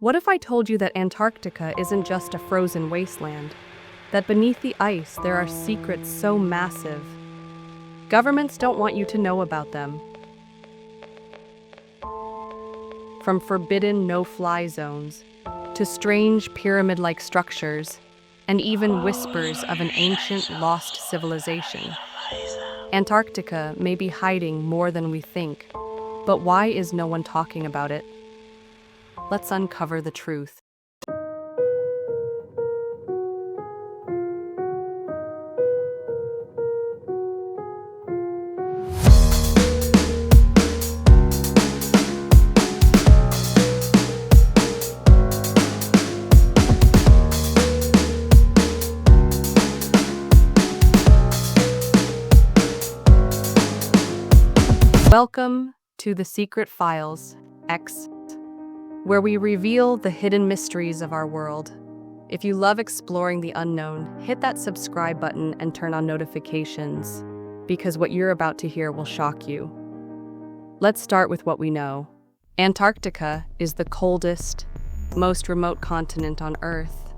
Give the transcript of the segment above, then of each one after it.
What if I told you that Antarctica isn't just a frozen wasteland? That beneath the ice there are secrets so massive, governments don't want you to know about them. From forbidden no-fly zones, to strange pyramid-like structures, and even whispers of an ancient lost civilization. Antarctica may be hiding more than we think, but why is no one talking about it? Let's uncover the truth. Welcome to The Secret Files, X, where we reveal the hidden mysteries of our world. If you love exploring the unknown, hit that subscribe button and turn on notifications, because what you're about to hear will shock you. Let's start with what we know. Antarctica is the coldest, most remote continent on Earth.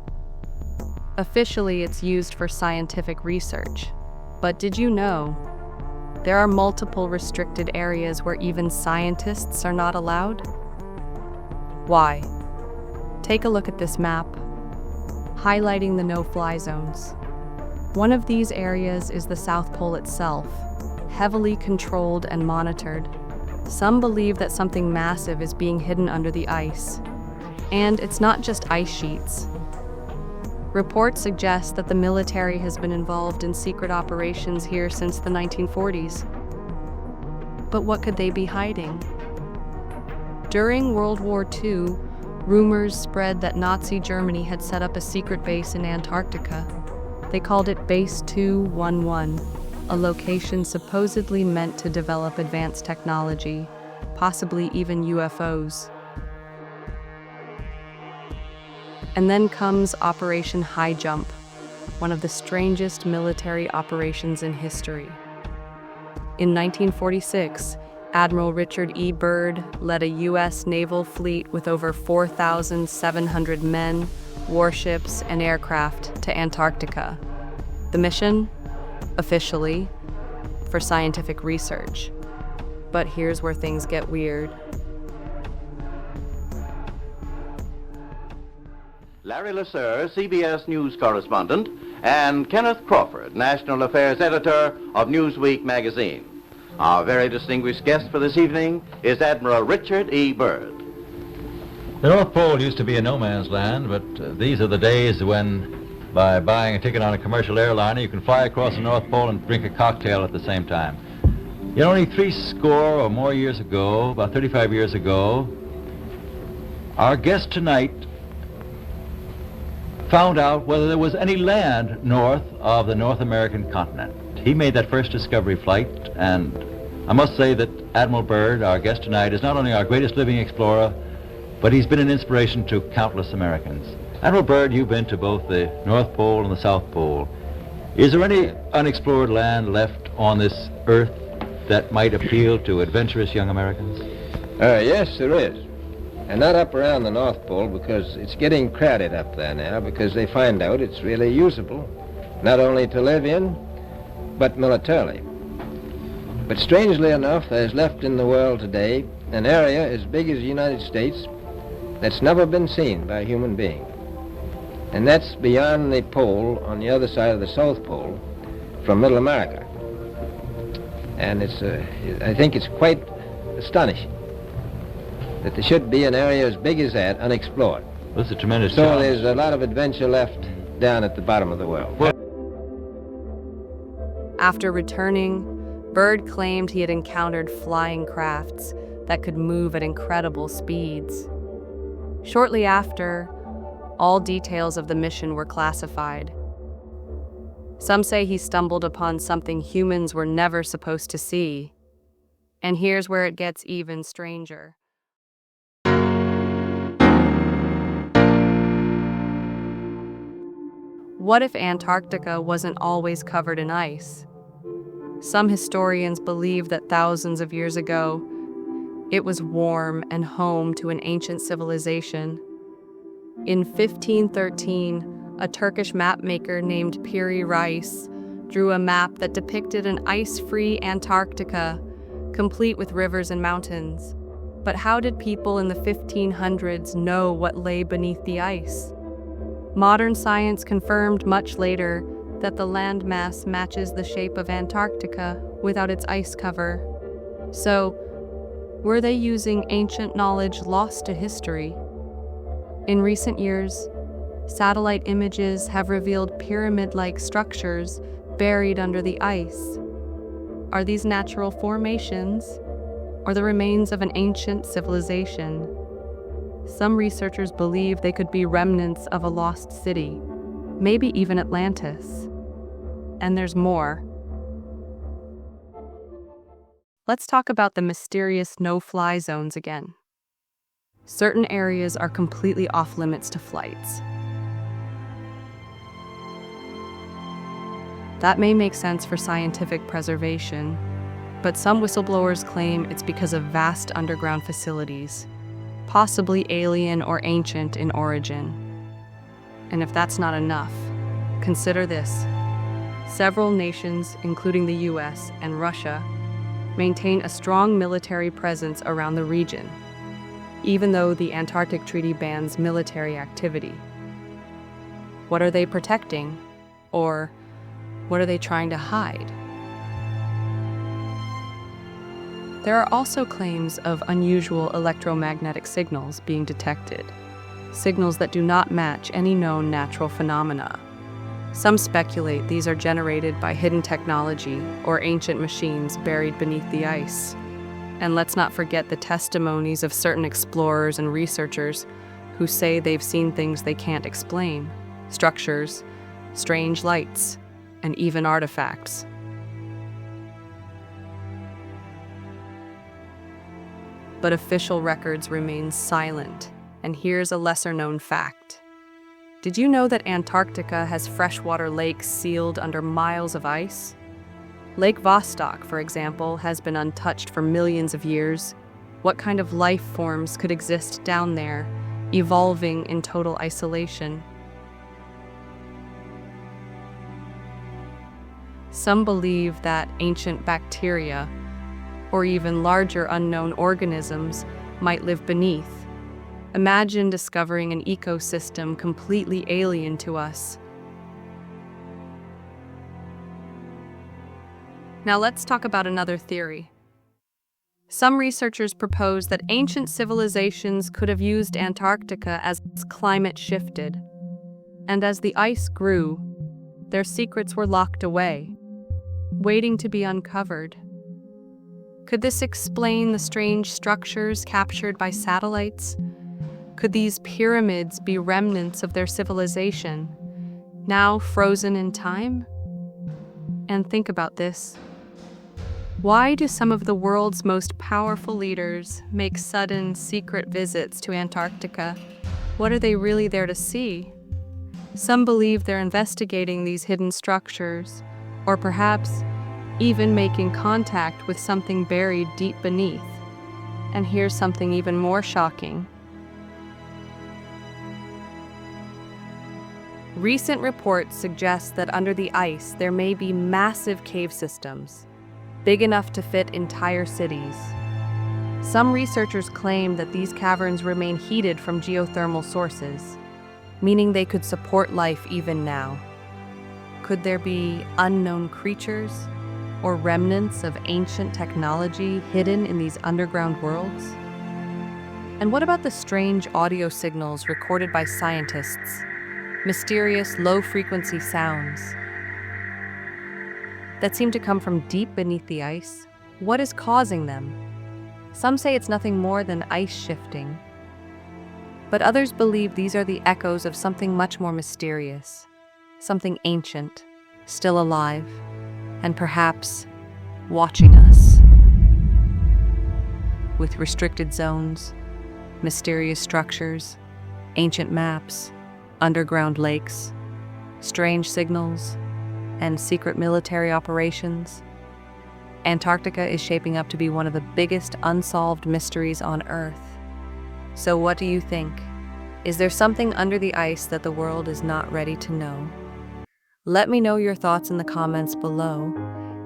Officially, it's used for scientific research. But did you know there are multiple restricted areas where even scientists are not allowed? Why? Take a look at this map, highlighting the no-fly zones. One of these areas is the South Pole itself, heavily controlled and monitored. Some believe that something massive is being hidden under the ice. And it's not just ice sheets. Reports suggest that the military has been involved in secret operations here since the 1940s. But what could they be hiding? During World War II, rumors spread that Nazi Germany had set up a secret base in Antarctica. They called it Base 211, a location supposedly meant to develop advanced technology, possibly even UFOs. And then comes Operation Highjump, one of the strangest military operations in history. In 1946, Admiral Richard E. Byrd led a U.S. naval fleet with over 4,700 men, warships, and aircraft to Antarctica. The mission? Officially, for scientific research. But here's where things get weird. Larry Lasser, CBS News correspondent, and Kenneth Crawford, National Affairs Editor of Newsweek magazine. Our very distinguished guest for this evening is Admiral Richard E. Byrd. The North Pole used to be a no man's land, but these are the days when, by buying a ticket on a commercial airliner, you can fly across the North Pole and drink a cocktail at the same time. Yet only 60 or more years ago, about 35 years ago, our guest tonight found out whether there was any land north of the North American continent. He made that first discovery flight, and I must say that Admiral Byrd, our guest tonight, is not only our greatest living explorer, but he's been an inspiration to countless Americans. Admiral Byrd, you've been to both the North Pole and the South Pole. Is there any unexplored land left on this earth that might appeal to adventurous young Americans? Yes, there is. And not up around the North Pole, because it's getting crowded up there now, because they find out it's really usable, not only to live in, but militarily. But strangely enough, there's left in the world today an area as big as the United States that's never been seen by a human being. And that's beyond the pole on the other side of the South Pole from Middle America. And I think it's quite astonishing that there should be an area as big as that unexplored. That's a tremendous So challenge. there's a lot of adventure left down at the bottom of the world. After returning, Byrd claimed he had encountered flying crafts that could move at incredible speeds. Shortly after, all details of the mission were classified. Some say he stumbled upon something humans were never supposed to see. And here's where it gets even stranger. What if Antarctica wasn't always covered in ice? Some historians believe that thousands of years ago, it was warm and home to an ancient civilization. In 1513, a Turkish mapmaker named Piri Reis drew a map that depicted an ice-free Antarctica, complete with rivers and mountains. But how did people in the 1500s know what lay beneath the ice? Modern science confirmed much later that the landmass matches the shape of Antarctica without its ice cover. So, were they using ancient knowledge lost to history? In recent years, satellite images have revealed pyramid-like structures buried under the ice. Are these natural formations, or the remains of an ancient civilization? Some researchers believe they could be remnants of a lost city, maybe even Atlantis. And there's more. Let's talk about the mysterious no-fly zones again. Certain areas are completely off-limits to flights. That may make sense for scientific preservation, but some whistleblowers claim it's because of vast underground facilities, possibly alien or ancient in origin. And if that's not enough, consider this. Several nations, including the US and Russia, maintain a strong military presence around the region, even though the Antarctic Treaty bans military activity. What are they protecting? Or what are they trying to hide? There are also claims of unusual electromagnetic signals being detected, signals that do not match any known natural phenomena. Some speculate these are generated by hidden technology or ancient machines buried beneath the ice. And let's not forget the testimonies of certain explorers and researchers who say they've seen things they can't explain, structures, strange lights, and even artifacts. But official records remain silent, and here's a lesser-known fact. Did you know that Antarctica has freshwater lakes sealed under miles of ice? Lake Vostok, for example, has been untouched for millions of years. What kind of life forms could exist down there, evolving in total isolation? Some believe that ancient bacteria, or even larger unknown organisms, might live beneath. Imagine discovering an ecosystem completely alien to us. Now let's talk about another theory. Some researchers propose that ancient civilizations could have used Antarctica as climate shifted, and as the ice grew, their secrets were locked away, waiting to be uncovered. Could this explain the strange structures captured by satellites? Could these pyramids be remnants of their civilization, now frozen in time? And think about this. Why do some of the world's most powerful leaders make sudden, secret visits to Antarctica? What are they really there to see? Some believe they're investigating these hidden structures, or perhaps even making contact with something buried deep beneath. And here's something even more shocking. Recent reports suggest that under the ice there may be massive cave systems, big enough to fit entire cities. Some researchers claim that these caverns remain heated from geothermal sources, meaning they could support life even now. Could there be unknown creatures or remnants of ancient technology hidden in these underground worlds? And what about the strange audio signals recorded by scientists? Mysterious low-frequency sounds that seem to come from deep beneath the ice? What is causing them? Some say it's nothing more than ice shifting, but others believe these are the echoes of something much more mysterious, something ancient, still alive, and perhaps watching us. With restricted zones, mysterious structures, ancient maps, underground lakes, strange signals, and secret military operations, Antarctica is shaping up to be one of the biggest unsolved mysteries on Earth. So what do you think? Is there something under the ice that the world is not ready to know? Let me know your thoughts in the comments below,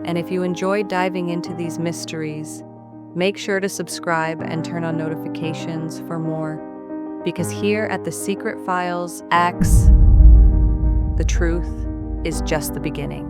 and if you enjoyed diving into these mysteries, make sure to subscribe and turn on notifications for more, because here at The Secret Files X, the truth is just the beginning.